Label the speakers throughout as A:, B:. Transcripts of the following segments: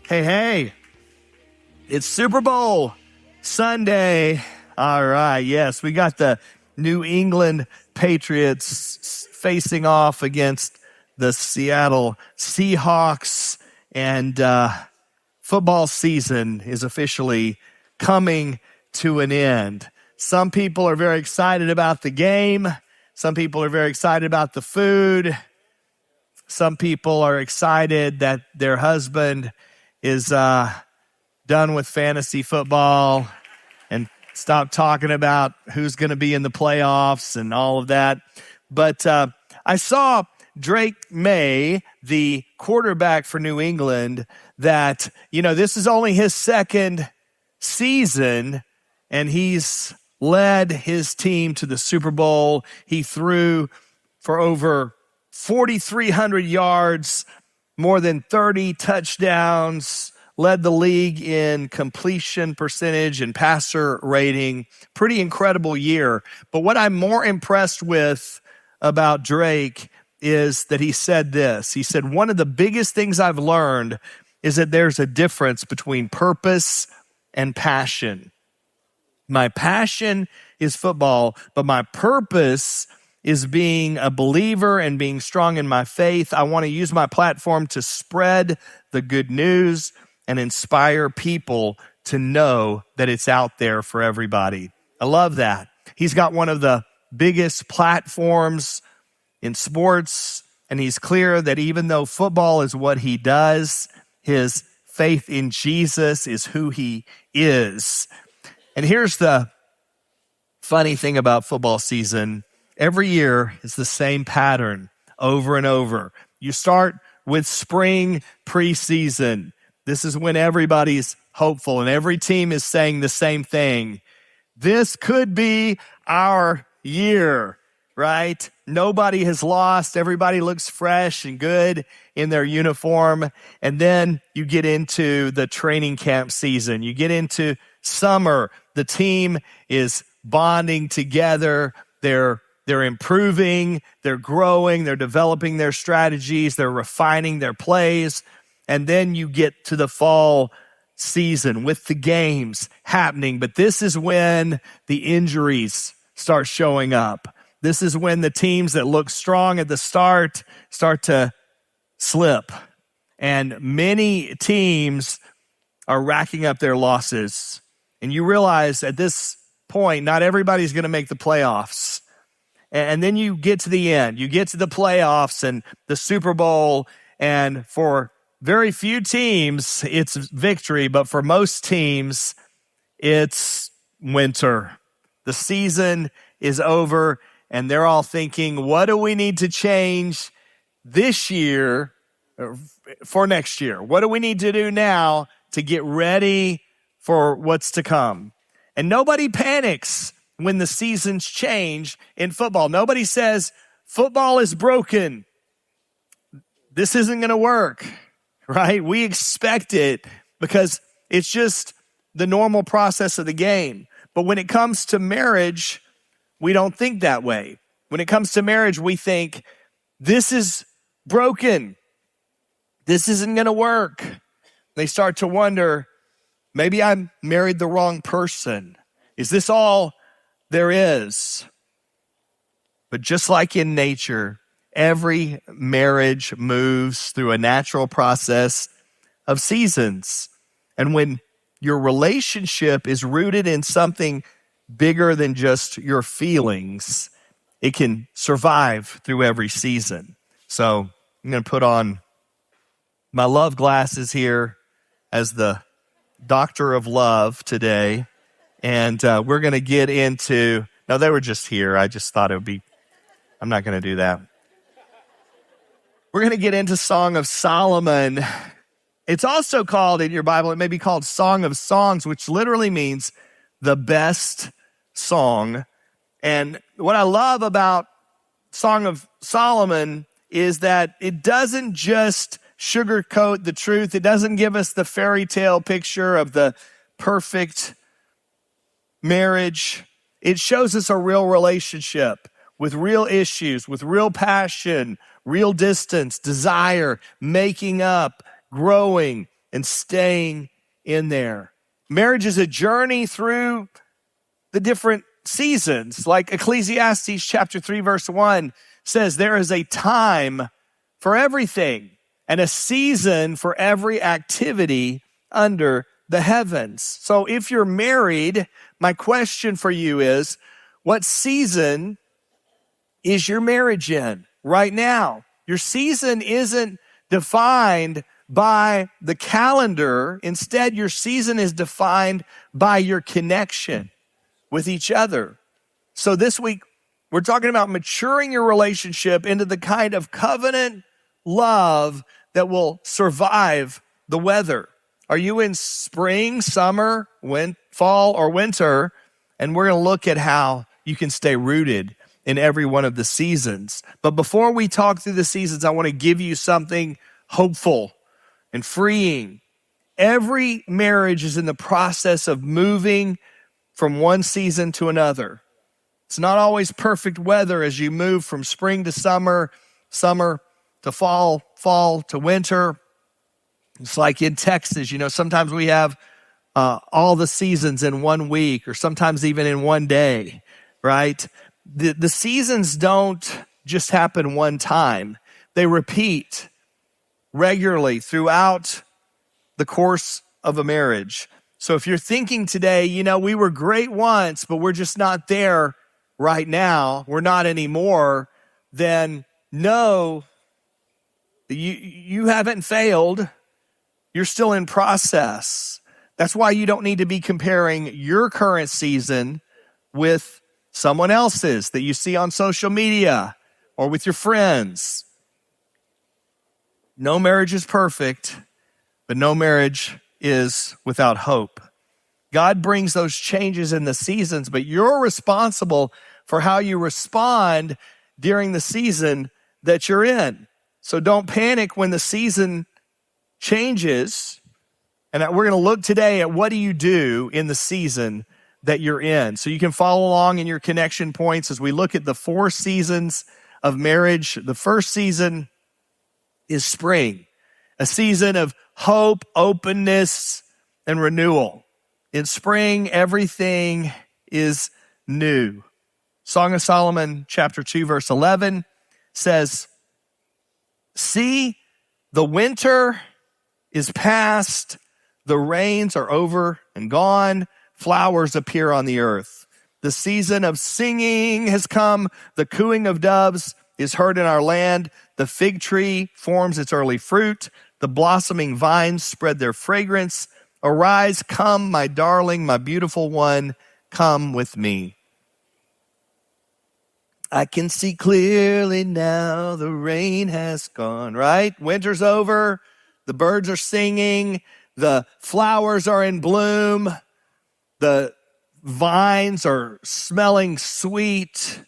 A: Hey, it's Super Bowl Sunday. All right, yes, we got the New England Patriots facing off against the Seattle Seahawks, and football season is officially coming to an end. Some people are very excited about the game. Some people are very excited about the food. Some people are excited that their husband is done with fantasy football and stop talking about who's going to be in the playoffs and all of that. But I saw Drake May, the quarterback for New England, that, this is only his second season, and he's led his team to the Super Bowl. He threw for over 4,300 yards, more than 30 touchdowns, led the league in completion percentage and passer rating. Pretty incredible year. But what I'm more impressed with about Drake is that he said this. He said, one of the biggest things I've learned is that there's a difference between purpose and passion. My passion is football, but my purpose is being a believer and being strong in my faith. I want to use my platform to spread the good news and inspire people to know that it's out there for everybody. I love that. He's got one of the biggest platforms in sports, and he's clear that even though football is what he does, his faith in Jesus is who he is. And here's the funny thing about football season. Every year is the same pattern over and over. You start with spring preseason. This is when everybody's hopeful and every team is saying the same thing. This could be our year, right? Nobody has lost. Everybody looks fresh and good in their uniform. And then you get into the training camp season. You get into summer. The team is bonding together. They're improving, they're growing, they're developing their strategies, they're refining their plays. And then you get to the fall season with the games happening. But this is when the injuries start showing up. This is when the teams that look strong at the start to slip. And many teams are racking up their losses. And you realize at this point, not everybody's going to make the playoffs. And then you get to the end. You get to the playoffs and the Super Bowl. And for very few teams, it's victory. But for most teams, it's winter. The season is over. And they're all thinking, what do we need to change this year for next year? What do we need to do now to get ready for what's to come? And nobody panics when the seasons change in football. Nobody says, football is broken. This isn't going to work, right? We expect it because it's just the normal process of the game. But when it comes to marriage, we don't think that way. When it comes to marriage, we think, this is broken. This isn't going to work. They start to wonder, maybe I married the wrong person. Is this all there is? But just like in nature, every marriage moves through a natural process of seasons. And when your relationship is rooted in something bigger than just your feelings, it can survive through every season. So I'm going to put on my love glasses here as the doctor of love today. And we're going to get into, no, they were just here. I just thought it would be, I'm not going to do that. We're going to get into Song of Solomon. It's also called, in your Bible, it may be called Song of Songs, which literally means the best song. And what I love about Song of Solomon is that it doesn't just sugarcoat the truth. It doesn't give us the fairy tale picture of the perfect marriage. It shows us a real relationship with real issues, with real passion, real distance, desire, making up, growing, and staying in there. Marriage is a journey through the different seasons. Like Ecclesiastes chapter 3, verse 1 says, there is a time for everything and a season for every activity under the heavens. So if you're married, my question for you is, what season is your marriage in right now? Your season isn't defined by the calendar. Instead, your season is defined by your connection with each other. So this week, we're talking about maturing your relationship into the kind of covenant love that will survive the weather. Are you in spring, summer, fall, or winter? And we're going to look at how you can stay rooted in every one of the seasons. But before we talk through the seasons, I want to give you something hopeful and freeing. Every marriage is in the process of moving from one season to another. It's not always perfect weather as you move from spring to summer, summer to fall, fall to winter. It's like in Texas, sometimes we have all the seasons in 1 week or sometimes even in one day, right? The seasons don't just happen one time. They repeat regularly throughout the course of a marriage. So if you're thinking today, we were great once, but we're just not there right now, we're not anymore, then know that you haven't failed. You're still in process. That's why you don't need to be comparing your current season with someone else's that you see on social media or with your friends. No marriage is perfect, but no marriage is without hope. God brings those changes in the seasons, but you're responsible for how you respond during the season that you're in. So don't panic when the season changes. And we're going to look today at what do you do in the season that you're in. So you can follow along in your connection points as we look at the 4 seasons of marriage. The first season is spring, a season of hope, openness, and renewal. In spring, everything is new. Song of Solomon, chapter 2, verse 11 says, "See, the winter is past, the rains are over and gone, flowers appear on the earth. The season of singing has come, the cooing of doves is heard in our land. The fig tree forms its early fruit, the blossoming vines spread their fragrance. Arise, come, my darling, my beautiful one, come with me. I can see clearly now, the rain has gone," right? Winter's over, the birds are singing, the flowers are in bloom, the vines are smelling sweet.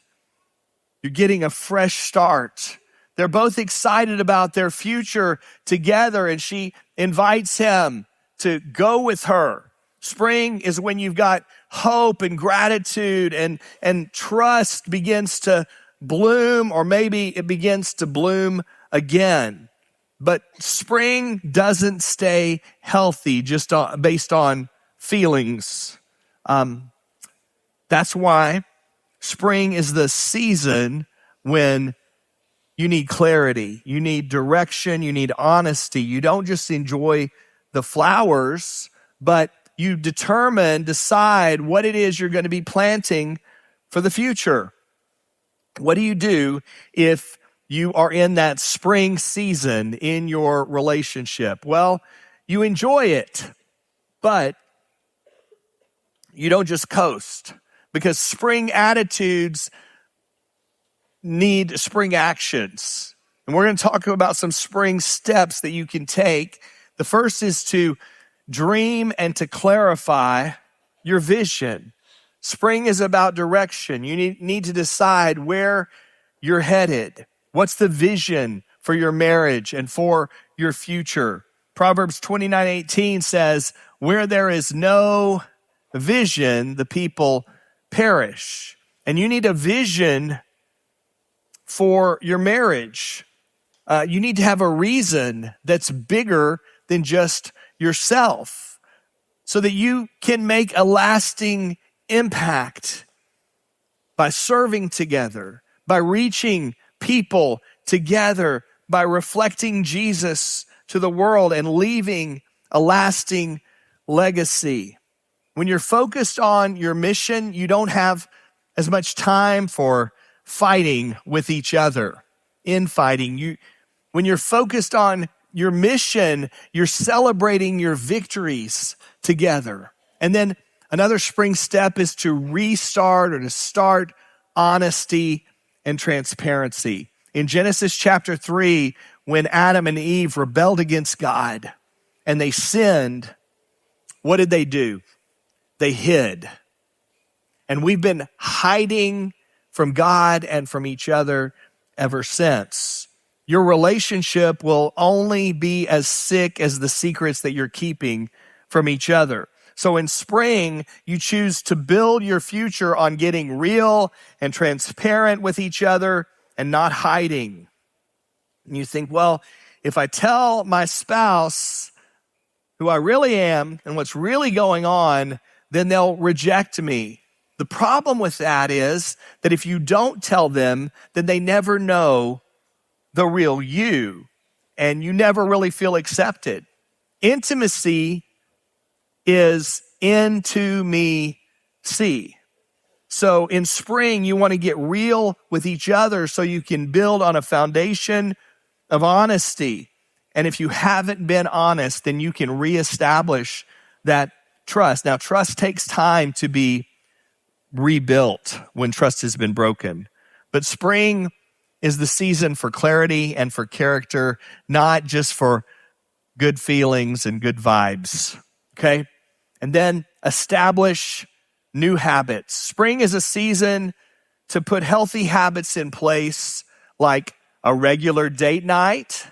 A: You're getting a fresh start. They're both excited about their future together, and she invites him to go with her. Spring is when you've got hope and gratitude and trust begins to bloom, or maybe it begins to bloom again. But spring doesn't stay healthy just based on feelings. That's why spring is the season when you need clarity, you need direction, you need honesty. You don't just enjoy the flowers, but you decide what it is you're going to be planting for the future. What do you do if you are in that spring season in your relationship? Well, you enjoy it, but you don't just coast, because spring attitudes need spring actions. And we're going to talk about some spring steps that you can take. The first is to dream and to clarify your vision. Spring is about direction. You need to decide where you're headed. What's the vision for your marriage and for your future? Proverbs 29:18 says, "Where there is no vision, the people perish." And you need a vision for your marriage. You need to have a reason that's bigger than just yourself so that you can make a lasting impact by serving together, by reaching people together, by reflecting Jesus to the world and leaving a lasting legacy. When you're focused on your mission, you don't have as much time for fighting with each other, infighting. When you're focused on your mission, you're celebrating your victories together. And then another spring step is to restart or to start honesty and transparency. In Genesis chapter 3, when Adam and Eve rebelled against God and they sinned, what did they do? They hid. And we've been hiding from God and from each other ever since. Your relationship will only be as sick as the secrets that you're keeping from each other. So in spring, you choose to build your future on getting real and transparent with each other and not hiding. And you think, well, if I tell my spouse who I really am and what's really going on, then they'll reject me. The problem with that is that if you don't tell them, then they never know the real you, and you never really feel accepted. Intimacy is into me see. So in spring, you want to get real with each other so you can build on a foundation of honesty. And if you haven't been honest, then you can reestablish that trust. Now, trust takes time to be rebuilt when trust has been broken. But spring is the season for clarity and for character, not just for good feelings and good vibes, okay? And then establish new habits. Spring is a season to put healthy habits in place, like a regular date night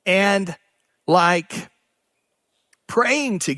A: and like praying together.